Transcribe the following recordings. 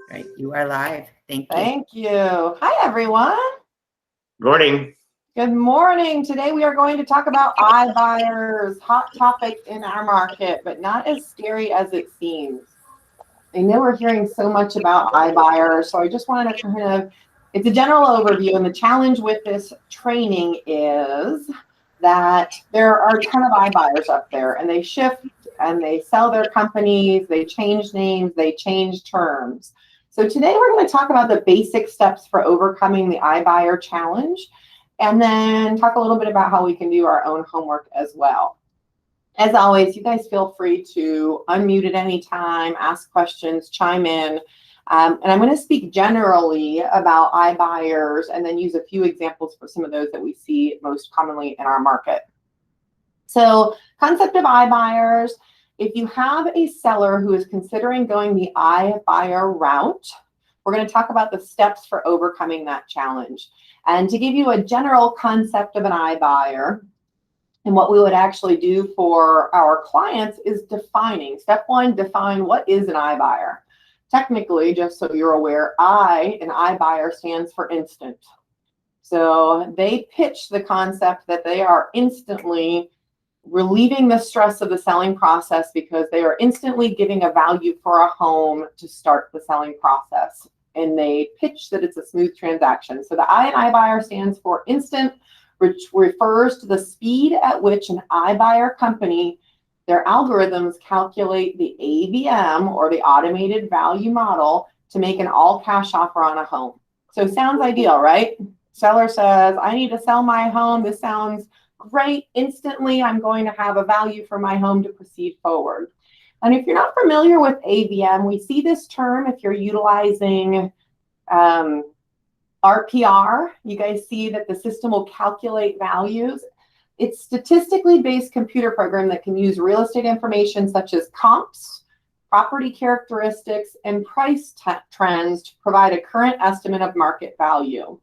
Right, you are live. Thank you. Thank you. Hi, everyone. Morning. Good morning. Today we are going to talk about iBuyers, hot topic in our market, but not as scary as it seems. I know we're hearing so much about iBuyers, so I just wanted to kind of, it's a general overview, and the challenge with this training is that there are a ton of iBuyers up there, and they shift and they sell their companies, they change names, they change terms. So today we're going to talk about the basic steps for overcoming the iBuyer challenge, and then talk a little bit about how we can do our own homework as well. As always, you guys feel free to unmute at any time, ask questions, chime in. And I'm going to speak generally about iBuyers and then use a few examples for some of those that we see most commonly in our market. So, concept of iBuyers. If you have a seller who is considering going the iBuyer route, we're going to talk about the steps for overcoming that challenge. And to give you a general concept of an iBuyer, and what we would actually do for our clients is defining. Step one, define what is an iBuyer. Technically, just so you're aware, in iBuyer stands for instant. So they pitch the concept that they are instantly relieving the stress of the selling process because they are instantly giving a value for a home to start the selling process. And they pitch that it's a smooth transaction. So the I in iBuyer stands for instant, which refers to the speed at which an iBuyer company, their algorithms calculate the AVM, or the automated value model, to make an all-cash offer on a home. So sounds ideal, right? Seller says, I need to sell my home. This sounds great. Instantly, I'm going to have a value for my home to proceed forward. And if you're not familiar with AVM, we see this term if you're utilizing RPR. You guys see that the system will calculate values. It's statistically based computer program that can use real estate information such as comps, property characteristics, and price trends to provide a current estimate of market value.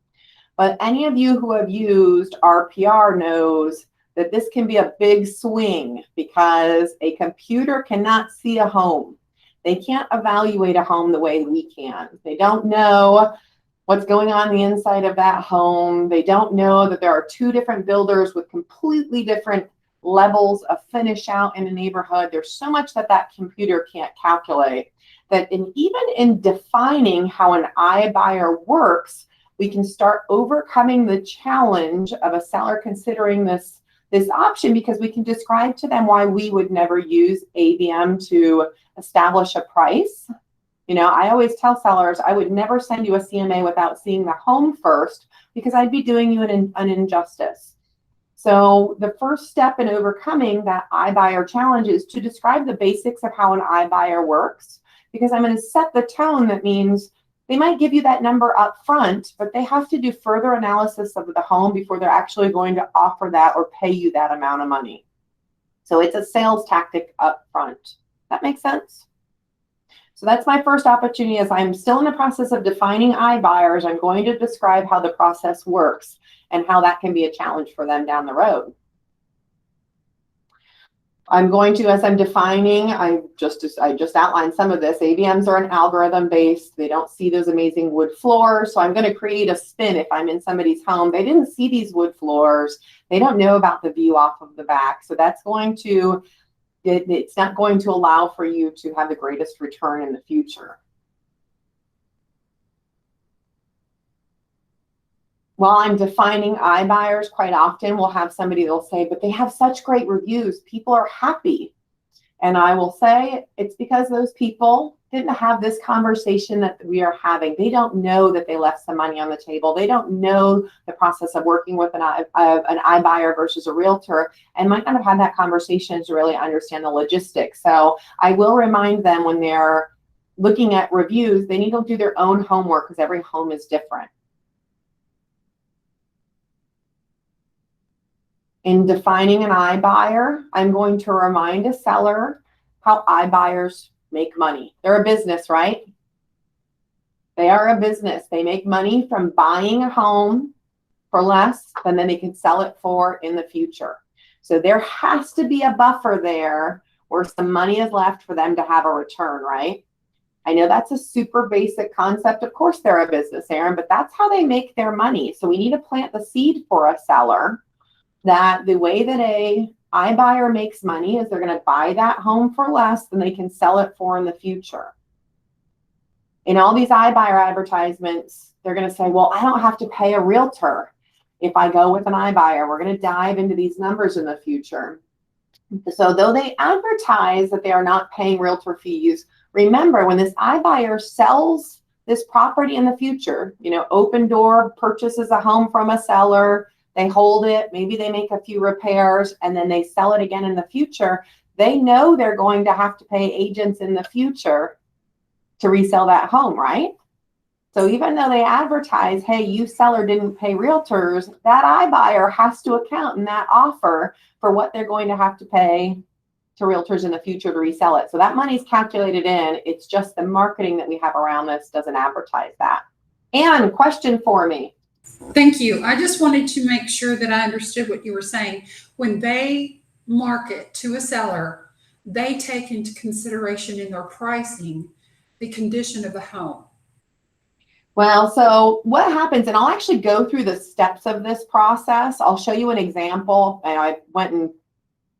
But any of you who have used RPR knows that this can be a big swing because a computer cannot see a home. They can't evaluate a home the way we can. They don't know what's going on the inside of that home. They don't know that there are two different builders with completely different levels of finish out in a neighborhood. There's so much that that computer can't calculate that even in defining how an iBuyer works, we can start overcoming the challenge of a seller considering this option, because we can describe to them why we would never use AVM to establish a price. You know, I always tell sellers, I would never send you a CMA without seeing the home first, because I'd be doing you an injustice. So the first step in overcoming that iBuyer challenge is to describe the basics of how an iBuyer works, because I'm going to set the tone. That means they might give you that number up front, but they have to do further analysis of the home before they're actually going to offer that or pay you that amount of money. So it's a sales tactic up front. That makes sense? So that's my first opportunity. As I'm still in the process of defining iBuyers, I'm going to describe how the process works and how that can be a challenge for them down the road. I'm going to, as I'm defining, I just outlined some of this. AVMs are an algorithm based. They don't see those amazing wood floors. So I'm going to create a spin if I'm in somebody's home. They didn't see these wood floors. They don't know about the view off of the back. So that's going to, it's not going to allow for you to have the greatest return in the future. While I'm defining iBuyers, quite often we'll have somebody that'll say, but they have such great reviews. People are happy. And I will say it's because those people didn't have this conversation that we are having. They don't know that they left some money on the table. They don't know the process of working with an iBuyer versus a realtor, and might not have had that conversation to really understand the logistics. So I will remind them when they're looking at reviews, they need to do their own homework because every home is different. In defining an iBuyer, I'm going to remind a seller how iBuyers make money. They're a business, right? They are a business. They make money from buying a home for less than they can sell it for in the future. So there has to be a buffer there where some money is left for them to have a return, right? I know that's a super basic concept. Of course, they're a business, Erin, but that's how they make their money. So we need to plant the seed for a seller that the way that a iBuyer makes money is they're going to buy that home for less than they can sell it for in the future. In all these iBuyer advertisements, they're going to say, well, I don't have to pay a realtor if I go with an iBuyer. We're going to dive into these numbers in the future. So though they advertise that they are not paying realtor fees, remember when this iBuyer sells this property in the future, Open Door purchases a home from a seller, they hold it, maybe they make a few repairs, and then they sell it again in the future. They know they're going to have to pay agents in the future to resell that home, right? So even though they advertise, hey, you seller didn't pay realtors, that iBuyer has to account in that offer for what they're going to have to pay to realtors in the future to resell it. So that money's calculated in. It's just the marketing that we have around this doesn't advertise that. Anne, question for me. Thank you. I just wanted to make sure that I understood what you were saying. When they market to a seller, they take into consideration in their pricing the condition of the home. Well, so what happens, and I'll actually go through the steps of this process. I'll show you an example. And I went and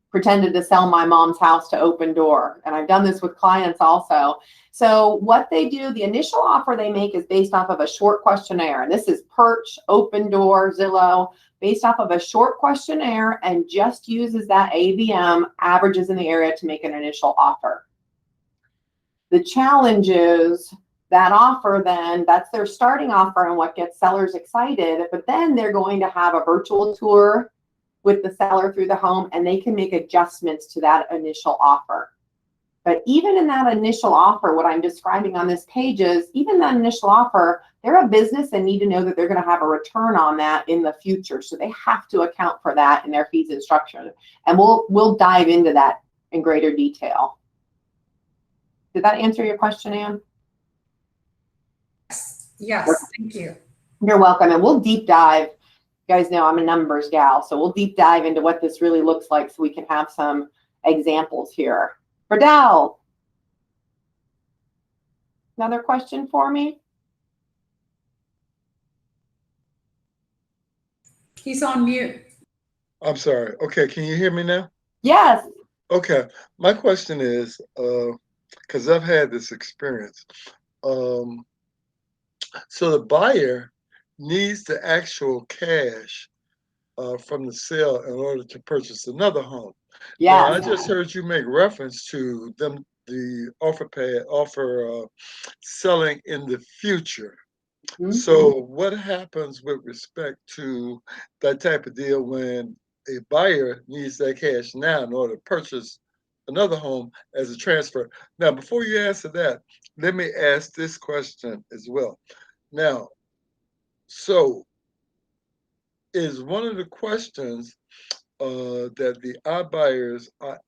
pretended to sell my mom's house to Open Door, and I've done this with clients also. So what they do, the initial offer they make is based off of a short questionnaire, and this is Perch, Open Door, Zillow, based off of a short questionnaire, and just uses that AVM, averages in the area, to make an initial offer. The challenge is that offer then, that's their starting offer and what gets sellers excited, but then they're going to have a virtual tour with the seller through the home, and they can make adjustments to that initial offer. But even in that initial offer, what I'm describing on this page is, even that initial offer, they're a business and need to know that they're going to have a return on that in the future. So they have to account for that in their fees and structure. And we'll dive into that in greater detail. Did that answer your question, Anne? Yes, thank you. You're welcome. And we'll deep dive. You guys know I'm a numbers gal, so we'll deep dive into what this really looks like so we can have some examples here. Verdell, another question for me? He's on mute. I'm sorry. Okay, can you hear me now? Yes. Okay, my question is, because I've had this experience. So the buyer needs the actual cash from the sale in order to purchase another home. Yeah. Now, I just heard you make reference to them, the offer selling in the future. Mm-hmm. So what happens with respect to that type of deal when a buyer needs that cash now in order to purchase another home as a transfer? Now, before you answer that, let me ask this question as well. Now, so is one of the questions that the iBuyers are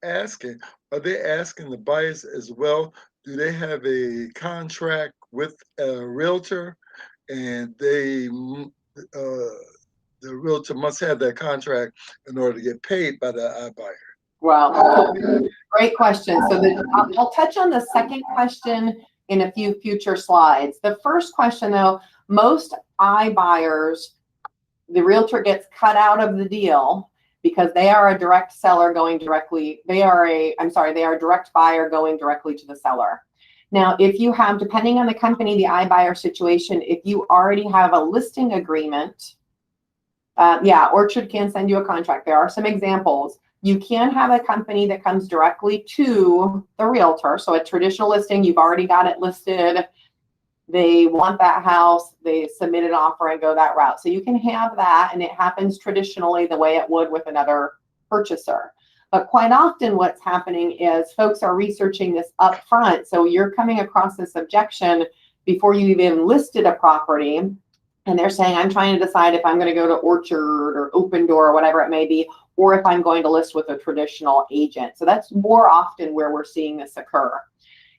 they asking the buyers as well? Do they have a contract with a realtor, and the realtor must have that contract in order to get paid by the iBuyer? Well, great question. So I'll touch on the second question in a few future slides. The first question, though, most iBuyers, the realtor gets cut out of the deal because they are a direct seller going directly. They are a direct buyer going directly to the seller. Now, if you have, depending on the company, the iBuyer situation, if you already have a listing agreement, Orchard can send you a contract. There are some examples. You can have a company that comes directly to the realtor. So a traditional listing, you've already got it listed. They want that house, they submit an offer and go that route. So you can have that, and it happens traditionally the way it would with another purchaser. But quite often what's happening is folks are researching this up front. So you're coming across this objection before you even listed a property, and they're saying, I'm trying to decide if I'm going to go to Orchard or Open Door or whatever it may be, or if I'm going to list with a traditional agent. So that's more often where we're seeing this occur.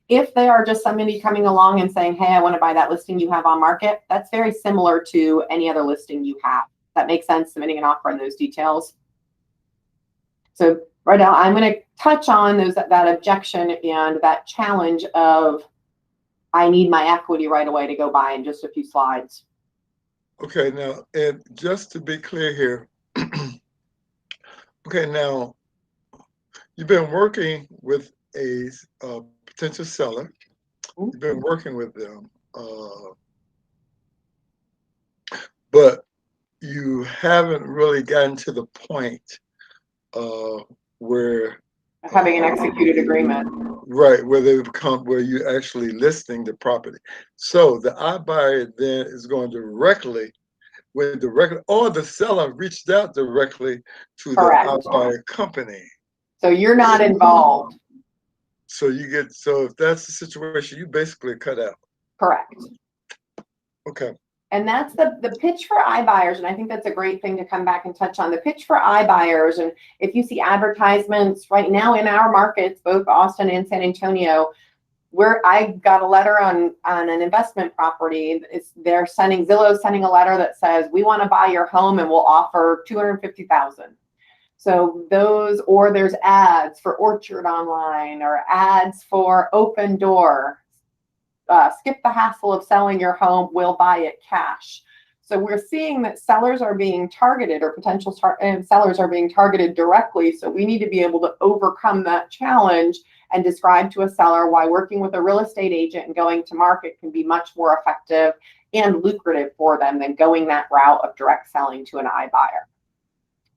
If they are just somebody coming along and saying, hey, I want to buy that listing you have on market, that's very similar to any other listing you have. That makes sense, submitting an offer and those details. So right now, I'm going to touch on that objection and that challenge of I need my equity right away to go buy in just a few slides. Okay, now, and just to be clear here, okay, now you've been working with a potential seller. You've been working with them, but you haven't really gotten to the point where Having an executed agreement. right, where they become where you actually listing the property. So the iBuyer then is going directly or the seller reached out directly to the Correct. iBuyer company. So you're not involved. So if that's the situation, you basically cut out. Correct. Okay. And that's the pitch for iBuyers, and I think that's a great thing to come back and touch on. The pitch for iBuyers, and if you see advertisements right now in our markets, both Austin and San Antonio, where I got a letter on an investment property. Zillow's sending a letter that says, we want to buy your home and we'll offer $250,000. So those, or there's ads for Orchard Online or ads for Open Door. Skip the hassle of selling your home, we'll buy it cash. So we're seeing that sellers are being targeted, or potential sellers are being targeted directly. So we need to be able to overcome that challenge and describe to a seller why working with a real estate agent and going to market can be much more effective and lucrative for them than going that route of direct selling to an iBuyer.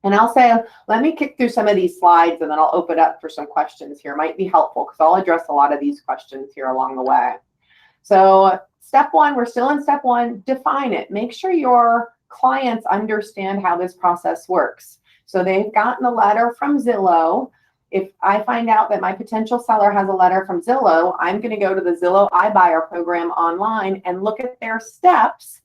And I'll say, let me kick through some of these slides and then I'll open up for some questions here. It might be helpful because I'll address a lot of these questions here along the way. So step one, we're still in step one, define it. Make sure your clients understand how this process works. So they've gotten a letter from Zillow. If I find out that my potential seller has a letter from Zillow, I'm going to go to the Zillow iBuyer program online and look at their steps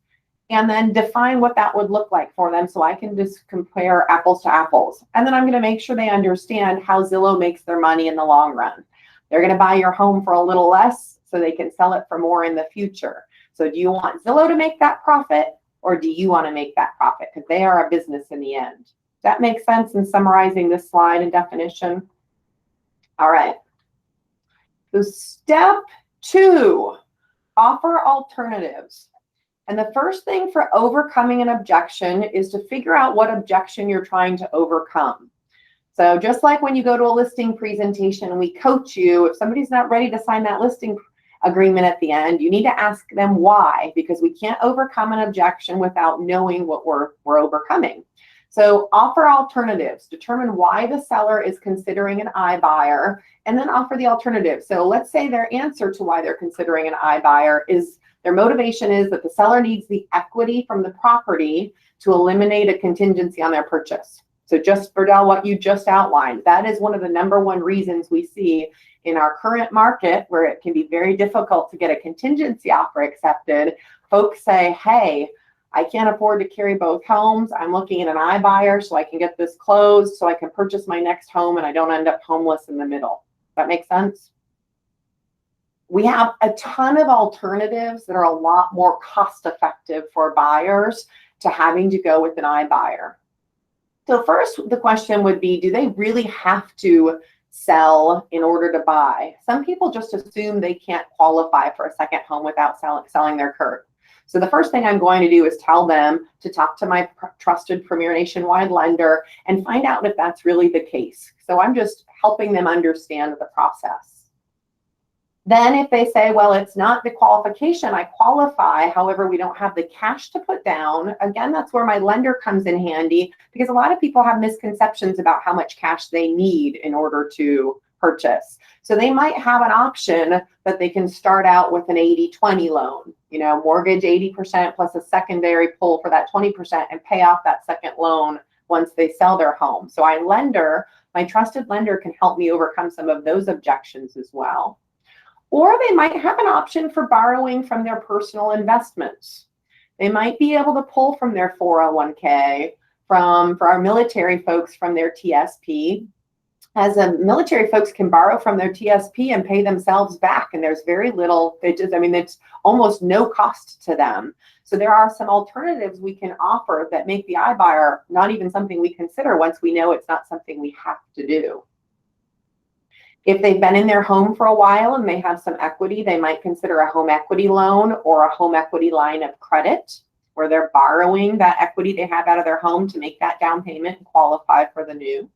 and then define what that would look like for them so I can just compare apples to apples. And then I'm going to make sure they understand how Zillow makes their money in the long run. They're going to buy your home for a little less so they can sell it for more in the future. So do you want Zillow to make that profit or do you want to make that profit? Because they are a business in the end. Does that make sense in summarizing this slide and definition? All right. So step two, offer alternatives. And the first thing for overcoming an objection is to figure out what objection you're trying to overcome. So just like when you go to a listing presentation and we coach you, if somebody's not ready to sign that listing agreement at the end, you need to ask them why, because we can't overcome an objection without knowing what we're overcoming. So offer alternatives, determine why the seller is considering an iBuyer, and then offer the alternative. So let's say their answer to why they're considering an iBuyer is their motivation is that the seller needs the equity from the property to eliminate a contingency on their purchase. So just Verdell, what you just outlined, that is one of the #1 reasons we see in our current market where it can be very difficult to get a contingency offer accepted. Folks say, hey, I can't afford to carry both homes. I'm looking at an iBuyer so I can get this closed so I can purchase my next home and I don't end up homeless in the middle. That makes sense? We have a ton of alternatives that are a lot more cost effective for buyers to having to go with an iBuyer. So first, the question would be, do they really have to sell in order to buy? Some people just assume they can't qualify for a second home without selling their current. So the first thing I'm going to do is tell them to talk to my trusted premier nationwide lender and find out if that's really the case. So I'm just helping them understand the process. Then if they say, well, it's not the qualification, I qualify, however, we don't have the cash to put down, again, that's where my lender comes in handy because a lot of people have misconceptions about how much cash they need in order to purchase. So they might have an option that they can start out with an 80-20 loan, you know, mortgage 80% plus a secondary pull for that 20% and pay off that second loan once they sell their home. So my trusted lender can help me overcome some of those objections as well. Or they might have an option for borrowing from their personal investments. They might be able to pull from their 401k, for our military folks from their TSP. As a military folks can borrow from their TSP and pay themselves back, and there's very little, it's almost no cost to them. So there are some alternatives we can offer that make the iBuyer not even something we consider once we know it's not something we have to do. If they've been in their home for a while and they have some equity, they might consider a home equity loan or a home equity line of credit, where they're borrowing that equity they have out of their home to make that down payment and qualify for the new.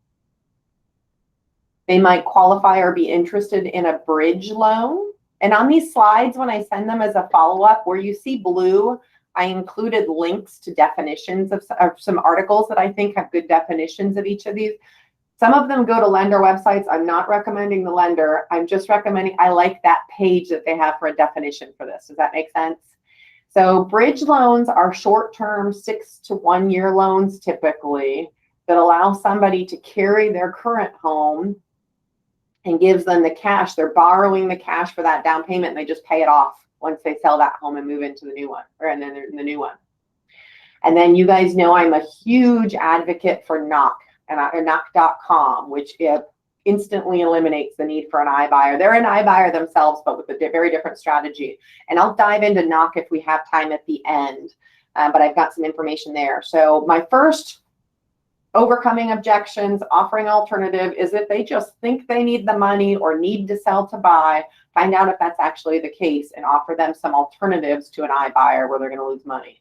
They might qualify or be interested in a bridge loan. And on these slides, when I send them as a follow-up, where you see blue, I included links to definitions of some articles that I think have good definitions of each of these. Some of them go to lender websites. I'm not recommending the lender. I'm just recommending, I like that page that they have for a definition for this. Does that make sense? So bridge loans are short-term 6 to 1 year loans typically that allow somebody to carry their current home and gives them the cash. They're borrowing the cash for that down payment and they just pay it off once they sell that home and move into the new one, or and then they're in the new one. And then you guys know I'm a huge advocate for Knock and knock.com, which instantly eliminates the need for an iBuyer. They're an iBuyer themselves, but with a very different strategy. And I'll dive into Knock if we have time at the end, but I've got some information there. So my first overcoming objections, offering alternative, is if they just think they need the money or need to sell to buy, find out if that's actually the case and offer them some alternatives to an iBuyer where they're going to lose money.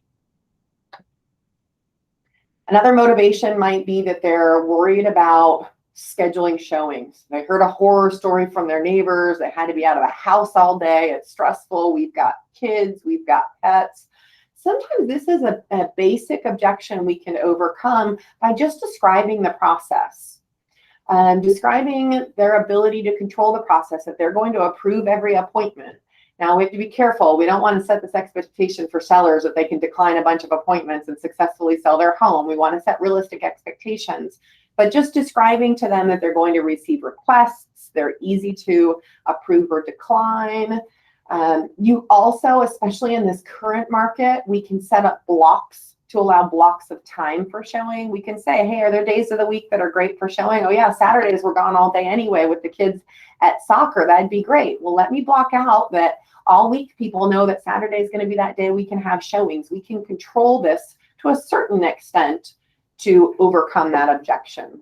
Another motivation might be that they're worried about scheduling showings. They heard a horror story from their neighbors. They had to be out of the house all day. It's stressful. We've got kids. We've got pets. Sometimes this is a basic objection we can overcome by just describing the process. Describing their ability to control the process, that they're going to approve every appointment. Now, we have to be careful. We don't want to set this expectation for sellers that they can decline a bunch of appointments and successfully sell their home. We want to set realistic expectations. But just describing to them that they're going to receive requests, they're easy to approve or decline. You also, especially in this current market, we can set up blocks to allow blocks of time for showing. We can say, hey, are there days of the week that are great for showing? Oh yeah, Saturdays we're gone all day anyway with the kids at soccer. That'd be great. Well, let me block out that all week people know that Saturday is going to be that day we can have showings. We can control this to a certain extent to overcome that objection.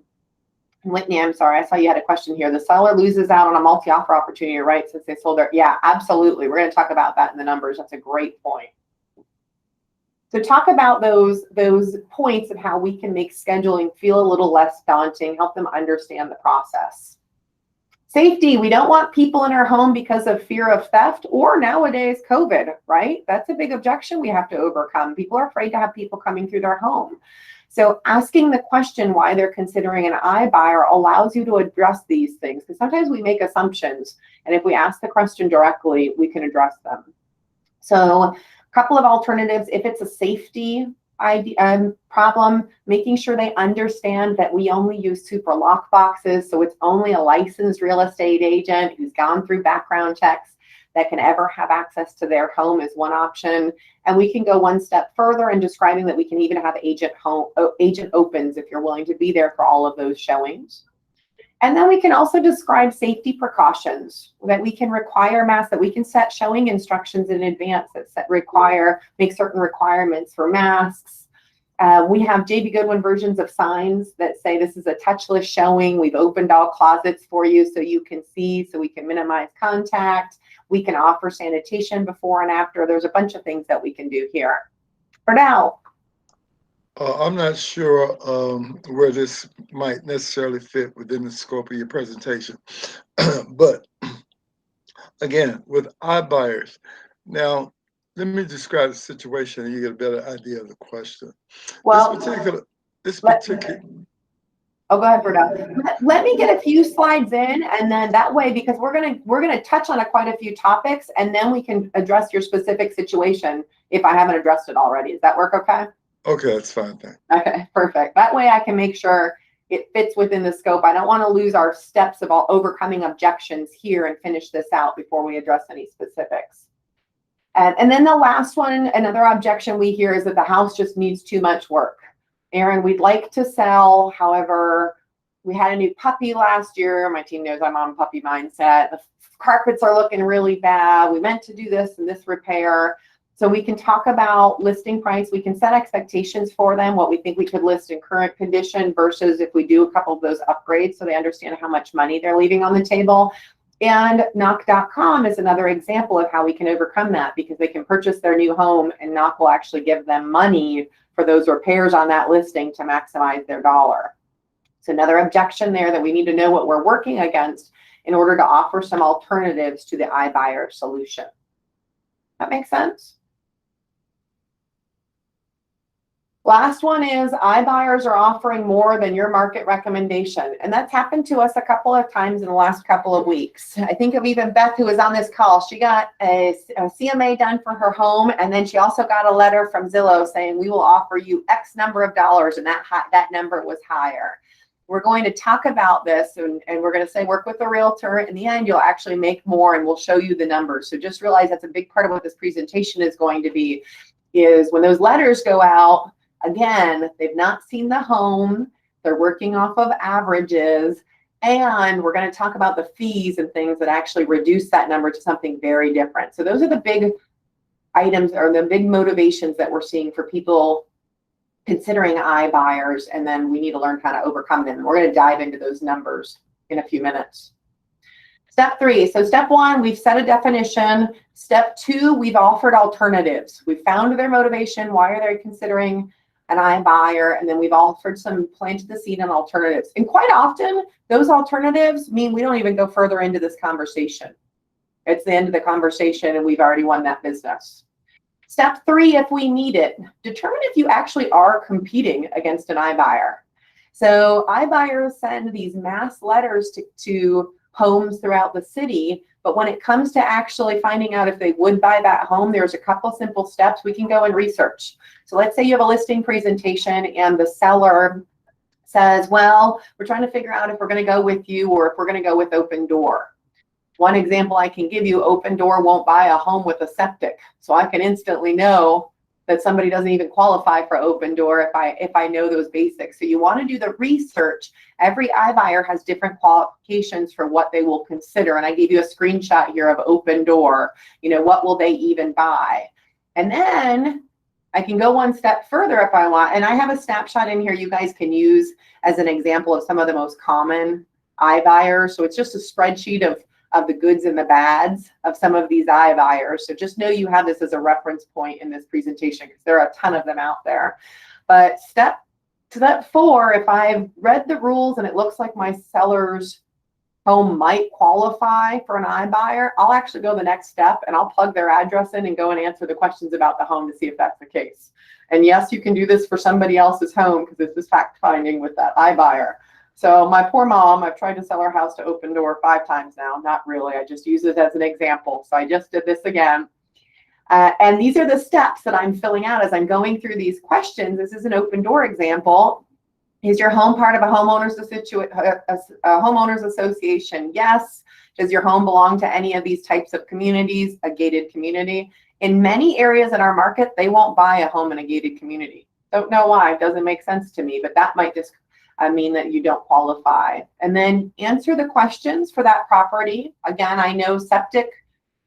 Whitney, I'm sorry, I saw you had a question here. The seller loses out on a multi-offer opportunity, right, since they sold their, yeah, absolutely. We're going to talk about that in the numbers. That's a great point. So talk about those points of how we can make scheduling feel a little less daunting, help them understand the process. Safety, we don't want people in our home because of fear of theft or nowadays COVID, right? That's a big objection we have to overcome. People are afraid to have people coming through their home. So asking the question why they're considering an iBuyer allows you to address these things, because sometimes we make assumptions, and if we ask the question directly, we can address them. So a couple of alternatives. If it's a safety problem, making sure they understand that we only use super lock boxes, so it's only a licensed real estate agent who's gone through background checks that can ever have access to their home is one option. And we can go one step further in describing that we can even have agent opens if you're willing to be there for all of those showings. And then we can also describe safety precautions that we can require masks, that we can set showing instructions in advance that make certain requirements for masks. We have J.B. Goodwin versions of signs that say this is a touchless showing. We've opened all closets for you so you can see, so we can minimize contact. We can offer sanitation before and after. There's a bunch of things that we can do here. For now. I'm not sure where this might necessarily fit within the scope of your presentation. But again, with iBuyers, now let me describe the situation and you get a better idea of the question. Well, oh, go ahead, Berta. Let me get a few slides in, and then that way, because we're gonna touch on quite a few topics, and then we can address your specific situation if I haven't addressed it already. Does that work okay? Okay, that's fine. Thanks. Okay, perfect. That way I can make sure it fits within the scope. I don't want to lose our steps of all overcoming objections here and finish this out before we address any specifics. And then the last one, another objection we hear is that the house just needs too much work. Erin, we'd like to sell. However, we had a new puppy last year. My team knows I'm on puppy mindset. The carpets are looking really bad. We meant to do this and this repair. So we can talk about listing price. We can set expectations for them, what we think we could list in current condition versus if we do a couple of those upgrades so they understand how much money they're leaving on the table. And knock.com is another example of how we can overcome that, because they can purchase their new home and Knock will actually give them money for those repairs on that listing to maximize their dollar. So another objection there that we need to know what we're working against in order to offer some alternatives to the iBuyer solution. That makes sense? Last one is iBuyers are offering more than your market recommendation. And that's happened to us a couple of times in the last couple of weeks. I think of even Beth, who was on this call. She got a CMA done for her home, and then she also got a letter from Zillow saying, we will offer you X number of dollars, and that number was higher. We're going to talk about this, and we're going to say work with a realtor. In the end, you'll actually make more, and we'll show you the numbers. So just realize that's a big part of what this presentation is going to be, is when those letters go out, again, they've not seen the home, they're working off of averages, and we're going to talk about the fees and things that actually reduce that number to something very different. So those are the big items, or the big motivations that we're seeing for people considering iBuyers, and then we need to learn how to overcome them. And we're going to dive into those numbers in a few minutes. Step 3, so step 1, we've set a definition. Step 2, we've offered alternatives. We've found their motivation, why are they considering an iBuyer, and then we've offered some planted the seed on alternatives. And quite often, those alternatives mean we don't even go further into this conversation. It's the end of the conversation, and we've already won that business. Step 3, if we need it, determine if you actually are competing against an iBuyer. So iBuyers send these mass letters to homes throughout the city, but when it comes to actually finding out if they would buy that home, there's a couple simple steps we can go and research. So let's say you have a listing presentation and the seller says, well, we're trying to figure out if we're going to go with you or if we're going to go with Open Door. One example I can give you, Open Door won't buy a home with a septic. So I can instantly know that somebody doesn't even qualify for Open Door if I know those basics. So you want to do the research. Every iBuyer has different qualifications for what they will consider. And I gave you a screenshot here of Open Door. You know, what will they even buy? And then I can go one step further if I want. And I have a snapshot in here you guys can use as an example of some of the most common iBuyers. So it's just a spreadsheet of the goods and the bads of some of these iBuyers. So just know you have this as a reference point in this presentation, because there are a ton of them out there. But step 4, if I've read the rules and it looks like my seller's home might qualify for an iBuyer, I'll actually go the next step and I'll plug their address in and go and answer the questions about the home to see if that's the case. And yes, you can do this for somebody else's home, because this is fact finding with that iBuyer. So my poor mom, I've tried to sell her house to Open Door 5 times now. Not really, I just use it as an example. So I just did this again. And these are the steps that I'm filling out as I'm going through these questions. This is an Open Door example. Is your home part of a homeowners association? Yes. Does your home belong to any of these types of communities, a gated community? In many areas in our market, they won't buy a home in a gated community. Don't know why, it doesn't make sense to me, but that might just mean that you don't qualify. And then answer the questions for that property. Again, I know septic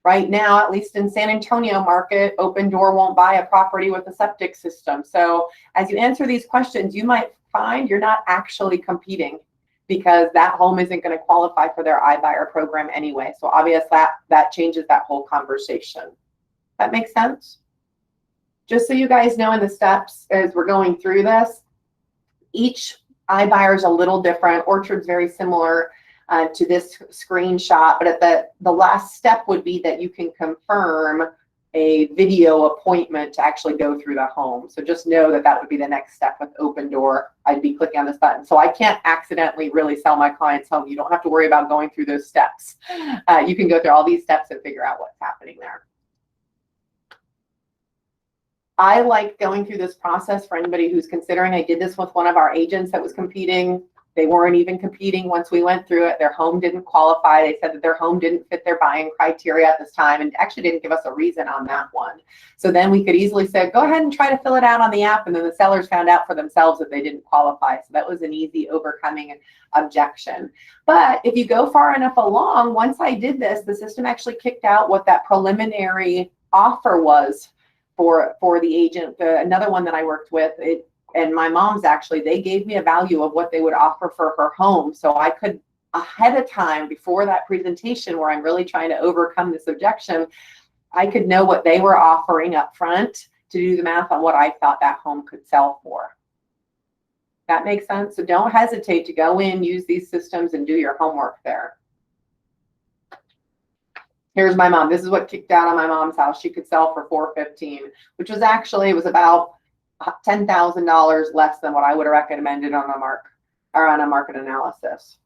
right now, at least in San Antonio market, Open Door won't buy a property with a septic system. So as you answer these questions, you might find you're not actually competing, because that home isn't going to qualify for their iBuyer program anyway. So obviously that changes that whole conversation. That makes sense? Just so you guys know in the steps as we're going through this, each iBuyer is a little different. Orchard's very similar to this screenshot, but at the last step would be that you can confirm a video appointment to actually go through the home. So just know that that would be the next step with Open Door. I'd be clicking on this button. So I can't accidentally really sell my client's home. You don't have to worry about going through those steps. You can go through all these steps and figure out what's happening there. I like going through this process for anybody who's considering. I did this with one of our agents that was competing. They weren't even competing once we went through it. Their home didn't qualify. They said that their home didn't fit their buying criteria at this time, and actually didn't give us a reason on that one. So then we could easily say, go ahead and try to fill it out on the app, and then the sellers found out for themselves that they didn't qualify. So that was an easy overcoming objection. But if you go far enough along, once I did this, the system actually kicked out what that preliminary offer was for the agent. Another one that I worked with, and my mom's actually, they gave me a value of what they would offer for her home. So I could, ahead of time, before that presentation where I'm really trying to overcome this objection, I could know what they were offering up front to do the math on what I thought that home could sell for. That makes sense? So don't hesitate to go in, use these systems, and do your homework there. Here's my mom. This is what kicked out on my mom's house. She could sell for $415, which was actually, it was about $10,000 less than what I would have recommended on a market analysis.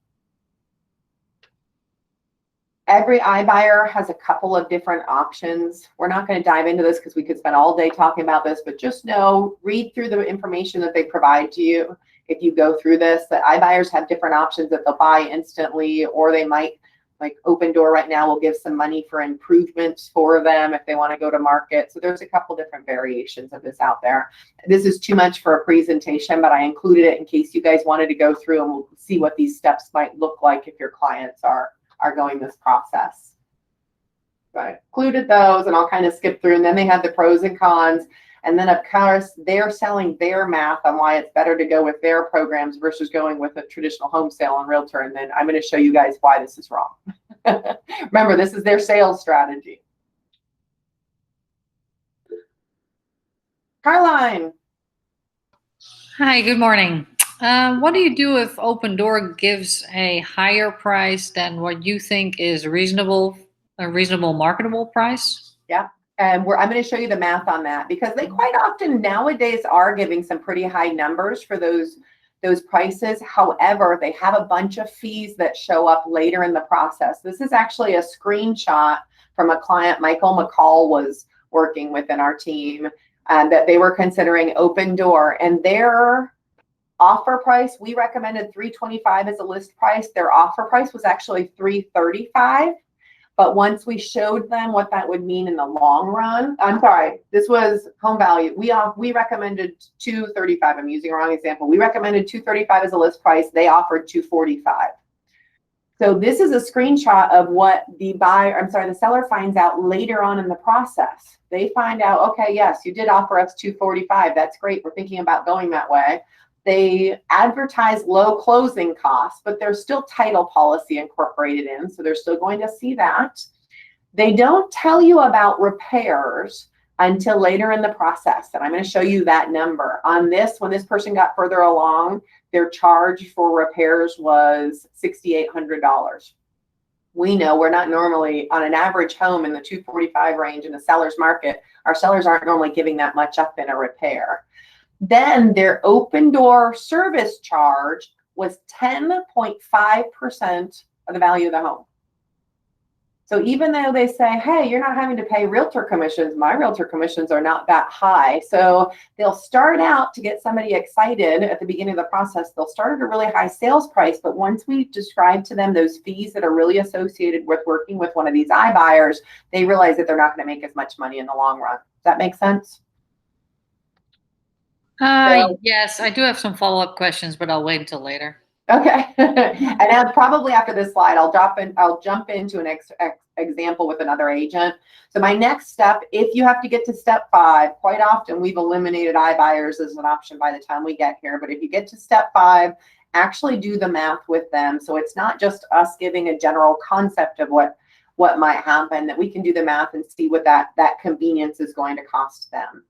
Every iBuyer has a couple of different options. We're not going to dive into this because we could spend all day talking about this, but just know, read through the information that they provide to you. If you go through this, that iBuyers have different options that they'll buy instantly, or they might, like Open Door right now will give some money for improvements for them if they want to go to market. So there's a couple different variations of this out there. This is too much for a presentation, but I included it in case you guys wanted to go through, and we'll see what these steps might look like if your clients are going this process. So I included those, and I'll kind of skip through, and then they have the pros and cons. And then of course, they're selling their math on why it's better to go with their programs versus going with a traditional home sale and realtor. And then I'm going to show you guys why this is wrong. Remember, this is their sales strategy. Caroline. Hi, good morning. What do you do if Open Door gives a higher price than what you think is a reasonable marketable price? Yeah. And I'm going to show you the math on that, because they quite often nowadays are giving some pretty high numbers for those prices. However, they have a bunch of fees that show up later in the process. This is actually a screenshot from a client Michael McCall was working with in our team, that they were considering Open Door, and their offer price, we recommended $325 as a list price. Their offer price was actually $335. But once we showed them what that would mean in the long run, I'm sorry, this was home value. We recommended $235. I'm using a wrong example. We recommended $235 as a list price. They offered $245. So this is a screenshot of what the seller finds out later on in the process. They find out, okay, yes, you did offer us $245. That's great. We're thinking about going that way. They advertise low closing costs, but there's still title policy incorporated in, so they're still going to see that. They don't tell you about repairs until later in the process, and I'm going to show you that number. On this, when this person got further along, their charge for repairs was $6,800. We know we're not normally, on an average home in the $245 range in the seller's market, our sellers aren't normally giving that much up in a repair. Then their Open Door service charge was 10.5% of the value of the home. So even though they say, hey, you're not having to pay realtor commissions, my realtor commissions are not that high. So they'll start out to get somebody excited at the beginning of the process. They'll start at a really high sales price, but once we describe to them those fees that are really associated with working with one of these iBuyers, they realize that they're not going to make as much money in the long run. Does that make sense? Yes, I do have some follow-up questions, but I'll wait until later. Okay. And probably after this slide, I'll jump into an example with another agent. So my next step, if you have to get to step 5, quite often we've eliminated iBuyers as an option by the time we get here. But if you get to step 5, actually do the math with them. So it's not just us giving a general concept of what might happen, that we can do the math and see what that convenience is going to cost them.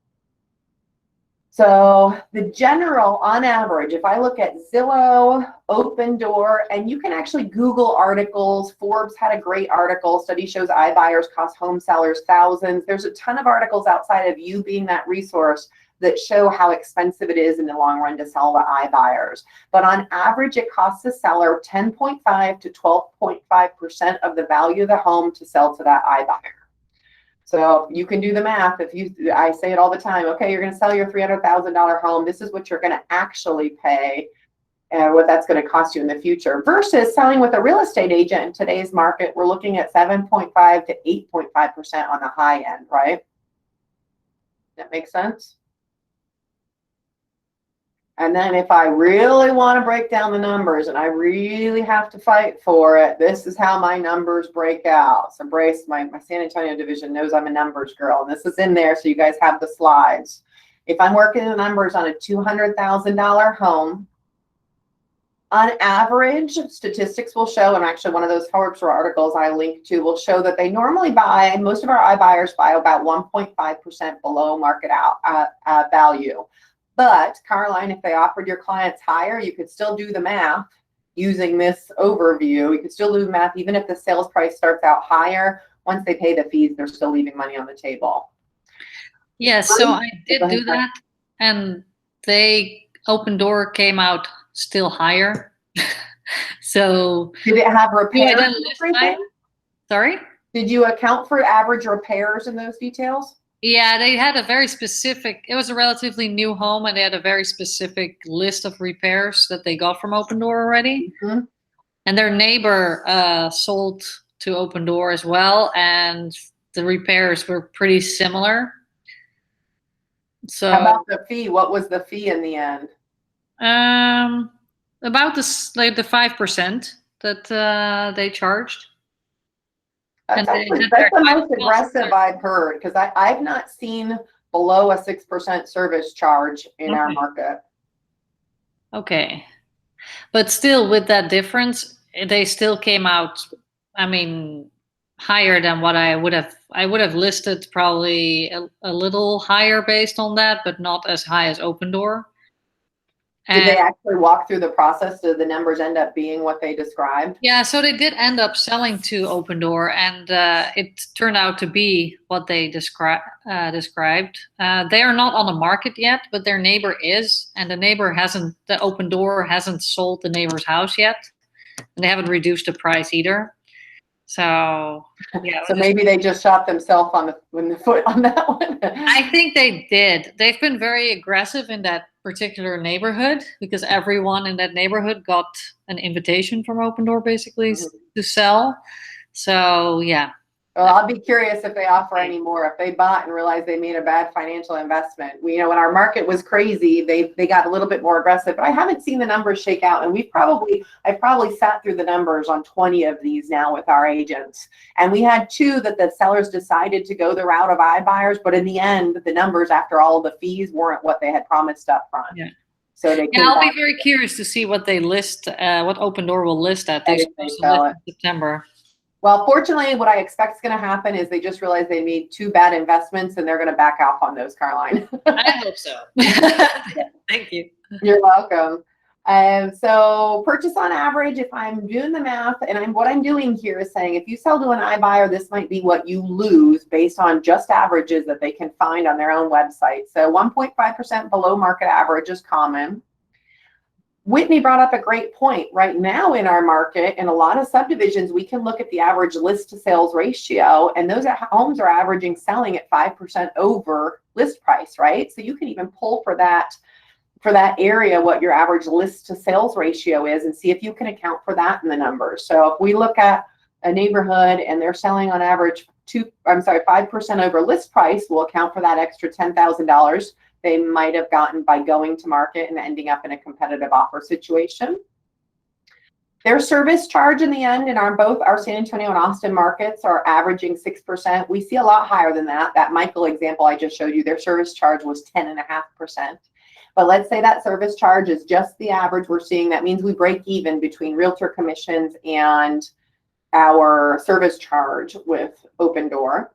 So the general, on average, if I look at Zillow, Open Door, and you can actually Google articles. Forbes had a great article. Study shows iBuyers cost home sellers thousands. There's a ton of articles outside of you being that resource that show how expensive it is in the long run to sell to iBuyers. But on average, it costs the seller 10.5 to 12.5% of the value of the home to sell to that iBuyer. So you can do the math. I say it all the time, okay, you're going to sell your $300,000 home. This is what you're going to actually pay and what that's going to cost you in the future versus selling with a real estate agent in today's market. We're looking at 7.5 to 8.5% on the high end, right? That makes sense? And then if I really want to break down the numbers and I really have to fight for it, this is how my numbers break out. So Brace, my San Antonio division knows I'm a numbers girl, and this is in there so you guys have the slides. If I'm working the numbers on a $200,000 home, on average, statistics will show, and actually one of those Forbes articles I linked to will show that they normally buy, most of our iBuyers buy about 1.5% below market value. But Caroline, if they offered your clients higher, you could still do the math using this overview. You could still do the math even if the sales price starts out higher. Once they pay the fees, they're still leaving money on the table. Yeah, so I did do that, and Open Door came out still higher. So did it have repairs? didn't list higher? Sorry? Did you account for average repairs in those details? Yeah, they had a very specific, it was a relatively new home, and they had a very specific list of repairs that they got from Open Door already. Mm-hmm. And their neighbor sold to Open Door as well, and the repairs were pretty similar. So how about the fee? What was the fee in the end? About this, like the 5% that they charged. That's that's the most aggressive I've heard, because I've not seen below a 6% service charge in our market. Okay. But still, with that difference, they still came out, I mean, higher than what I would have listed, probably a little higher based on that, but not as high as Open Door. Did they actually walk through the process? Did the numbers end up being what they described? Yeah, so they did end up selling to Open Door, and it turned out to be what they described. They are not on the market yet, but their neighbor is, and the Open Door hasn't sold the neighbor's house yet, and they haven't reduced the price either. So yeah. So maybe they just shot themselves on the foot on that one. I think they did. They've been very aggressive in that particular neighborhood because everyone in that neighborhood got an invitation from Open Door basically to sell. So yeah. Well, I'll be curious if they offer any more. If they bought and realized they made a bad financial investment. When our market was crazy, they got a little bit more aggressive. But I haven't seen the numbers shake out, and I've probably sat through the numbers on 20 of these now with our agents. And we had 2 that the sellers decided to go the route of iBuyers, but in the end, the numbers after all of the fees weren't what they had promised up front. Yeah. So they I'll be very curious to see what they list, what Open Door will list at. They're supposed to list in September. Well, fortunately, what I expect is going to happen is they just realize they made 2 bad investments and they're going to back off on those, Caroline. I hope so. Thank you. You're welcome. So purchase on average, if I'm doing the math, and what I'm doing here is saying if you sell to an iBuyer, this might be what you lose based on just averages that they can find on their own website. So 1.5% below market average is common. Whitney brought up a great point. Right now in our market, in a lot of subdivisions, we can look at the average list to sales ratio, and those homes are averaging selling at 5% over list price, right? So you can even pull for that area what your average list to sales ratio is and see if you can account for that in the numbers. So if we look at a neighborhood and they're selling on average 5% over list price, we'll account for that extra $10,000 they might have gotten by going to market and ending up in a competitive offer situation. Their service charge in the end in both our San Antonio and Austin markets are averaging 6%. We see a lot higher than that. That Michael example I just showed you, their service charge was 10.5%. But let's say that service charge is just the average we're seeing. That means we break even between realtor commissions and our service charge with Open Door.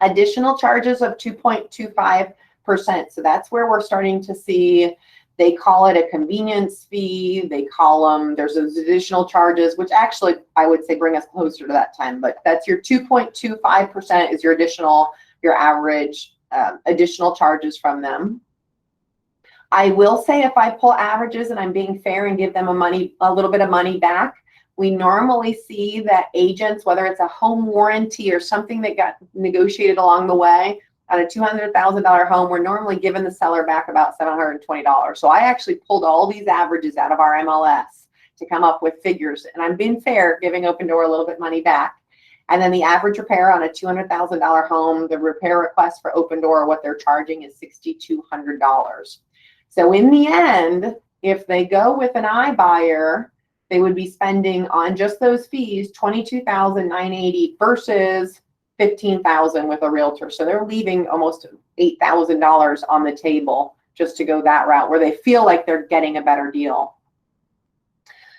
Additional charges of 2.25%. So that's where we're starting to see, they call it a convenience fee. They call them, there's those additional charges, which actually I would say bring us closer to that 10, but that's your 2.25% is your average additional charges from them. I will say if I pull averages and I'm being fair and give them a little bit of money back, we normally see that agents, whether it's a home warranty or something that got negotiated along the way, on a $200,000 home, we're normally giving the seller back about $720. So I actually pulled all these averages out of our MLS to come up with figures. And I'm being fair, giving Open Door a little bit money back. And then the average repair on a $200,000 home, the repair request for Open Door, what they're charging is $6,200. So in the end, if they go with an iBuyer, they would be spending on just those fees $22,980 versus $15,000 with a realtor. So they're leaving almost $8,000 on the table just to go that route where they feel like they're getting a better deal.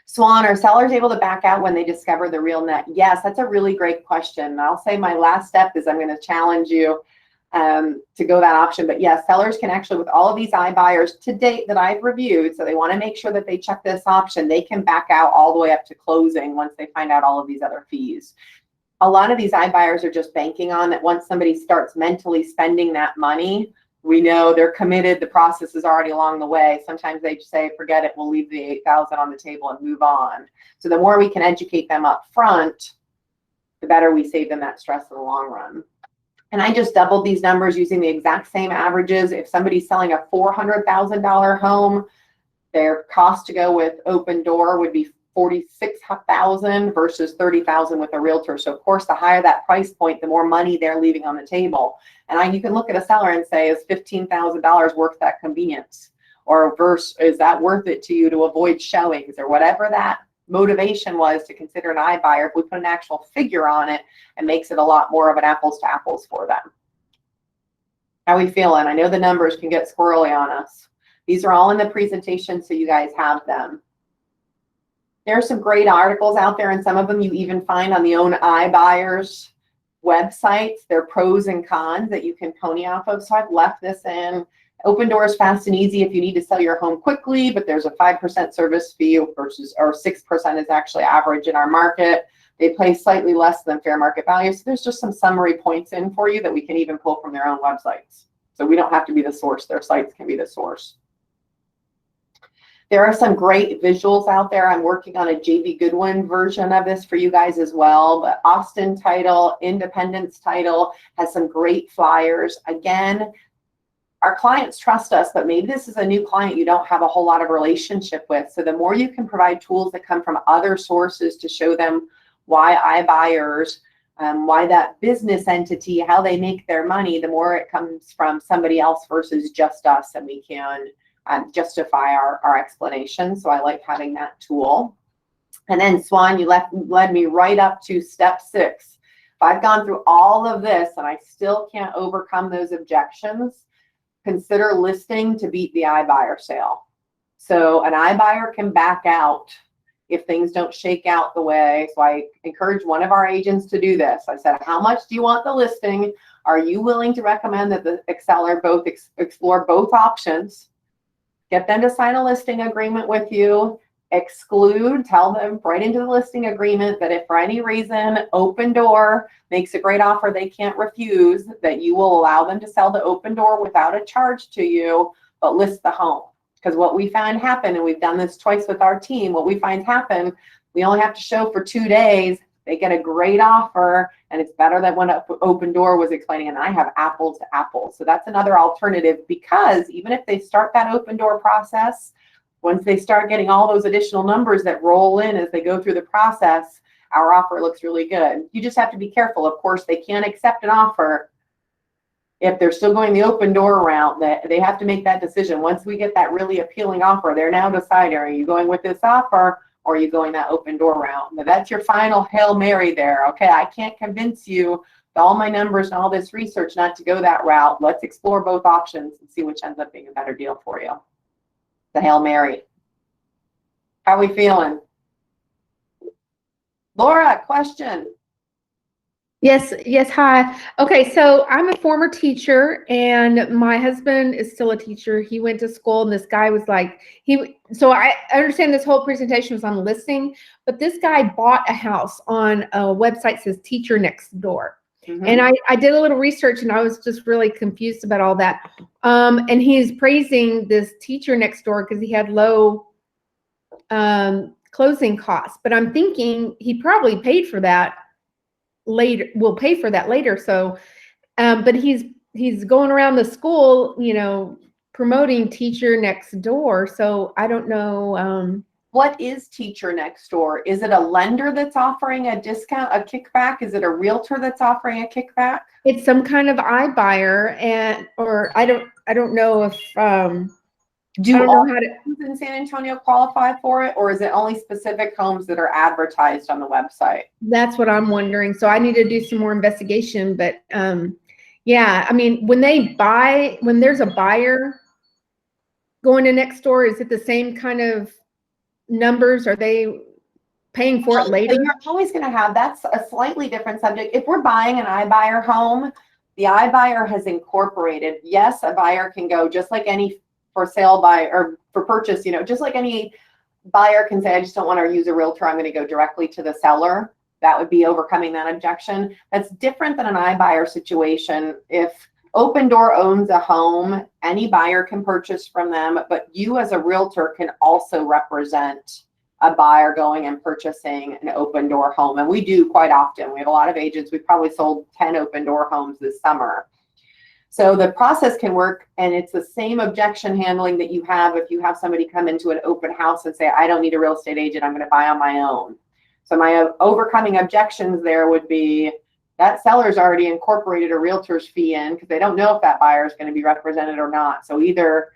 Swan, are sellers able to back out when they discover the real net? Yes, that's a really great question. I'll say my last step is I'm going to challenge you to go that option. But yes, sellers can actually, with all of these iBuyers to date that I've reviewed, so they want to make sure that they check this option, they can back out all the way up to closing once they find out all of these other fees. A lot of these iBuyers are just banking on that once somebody starts mentally spending that money, we know they're committed, the process is already along the way. Sometimes they just say, forget it, we'll leave the $8,000 on the table and move on. So the more we can educate them up front, the better we save them that stress in the long run. And I just doubled these numbers using the exact same averages. If somebody's selling a $400,000 home, their cost to go with Open Door would be $46,000 versus $30,000 with a realtor. So of course, the higher that price point, the more money they're leaving on the table. And you can look at a seller and say, is $15,000 worth that convenience? Or is that worth it to you to avoid showings, or whatever that motivation was to consider an iBuyer? If we put an actual figure on it, it makes it a lot more of an apples to apples for them. How are we feeling? I know the numbers can get squirrely on us. These are all in the presentation, so you guys have them. There are some great articles out there, and some of them you even find on the own iBuyers websites. They're pros and cons that you can pony off of. So I've left this in. Open Door is fast and easy if you need to sell your home quickly, but there's a 5% service fee versus, or 6% is actually average in our market. They pay slightly less than fair market value. So there's just some summary points in for you that we can even pull from their own websites. So we don't have to be the source. Their sites can be the source. There are some great visuals out there. I'm working on a JV Goodwin version of this for you guys as well. But Austin title, Independence title has some great flyers. Again, our clients trust us, but maybe this is a new client you don't have a whole lot of relationship with. So the more you can provide tools that come from other sources to show them why iBuyers, why that business entity, how they make their money, the more it comes from somebody else versus just us, and we can justify our explanation. So I like having that tool. And then Swan, you led me right up to step 6. If I've gone through all of this and I still can't overcome those objections, consider listing to beat the iBuyer sale. So an iBuyer can back out if things don't shake out the way. So I encourage one of our agents to do this. I said, how much do you want the listing? Are you willing to recommend that the seller both explore both options? Get them to sign a listing agreement with you. Exclude, tell them right into the listing agreement that if for any reason Open Door makes a great offer they can't refuse, that you will allow them to sell the Open Door without a charge to you, but list the home. Because what we find happen, and we've done this twice with our team, what we find happen, we only have to show for 2 days, they get a great offer, and it's better than when Open Door was explaining, and I have apples to apples. So that's another alternative, because even if they start that Open Door process, once they start getting all those additional numbers that roll in as they go through the process, our offer looks really good. You just have to be careful. Of course, they can't accept an offer if they're still going the Open Door route. That they have to make that decision. Once we get that really appealing offer, they're now deciding, are you going with this offer or are you going that Open Door route? But that's your final Hail Mary there. Okay, I can't convince you with all my numbers and all this research not to go that route. Let's explore both options and see which ends up being a better deal for you. The Hail Mary. How are we feeling? Laura, question. Yes, hi. Okay, so I'm a former teacher and my husband is still a teacher. He went to school and this guy was like, so I understand this whole presentation was on listing, but this guy bought a house on a website that says Teacher Next Door. Mm-hmm. And I did a little research and I was just really confused about all that. And he's praising this Teacher Next Door because he had low closing costs. But I'm thinking he probably paid for that later. Will pay for that later. So, but he's going around the school, you know, promoting Teacher Next Door. So I don't know. What is Teacher Next Door? Is it a lender that's offering a discount, a kickback? Is it a realtor that's offering a kickback? It's some kind of iBuyer, or I don't know if I Do don't all know how to. homes in San Antonio qualify for it, or is it only specific homes that are advertised on the website? That's what I'm wondering. So I need to do some more investigation, but yeah, I mean, when there's a buyer going to next door, is it the same kind of numbers? Are they paying for it later? You're always going to have, that's a slightly different subject. If we're buying an iBuyer home, the iBuyer has incorporated, yes, a buyer can go just like any for sale buy or for purchase, just like any buyer can say, I just don't want to use a realtor, I'm going to go directly to the seller. That would be overcoming that objection. That's different than an iBuyer situation. If Open Door owns a home, any buyer can purchase from them, but you as a realtor can also represent a buyer going and purchasing an Open Door home. And we do quite often. We have a lot of agents. We've probably sold 10 Open Door homes this summer. So the process can work, and it's the same objection handling that you have if you have somebody come into an open house and say, I don't need a real estate agent, I'm going to buy on my own. So my overcoming objections there would be that seller's already incorporated a realtor's fee in because they don't know if that buyer is going to be represented or not. So either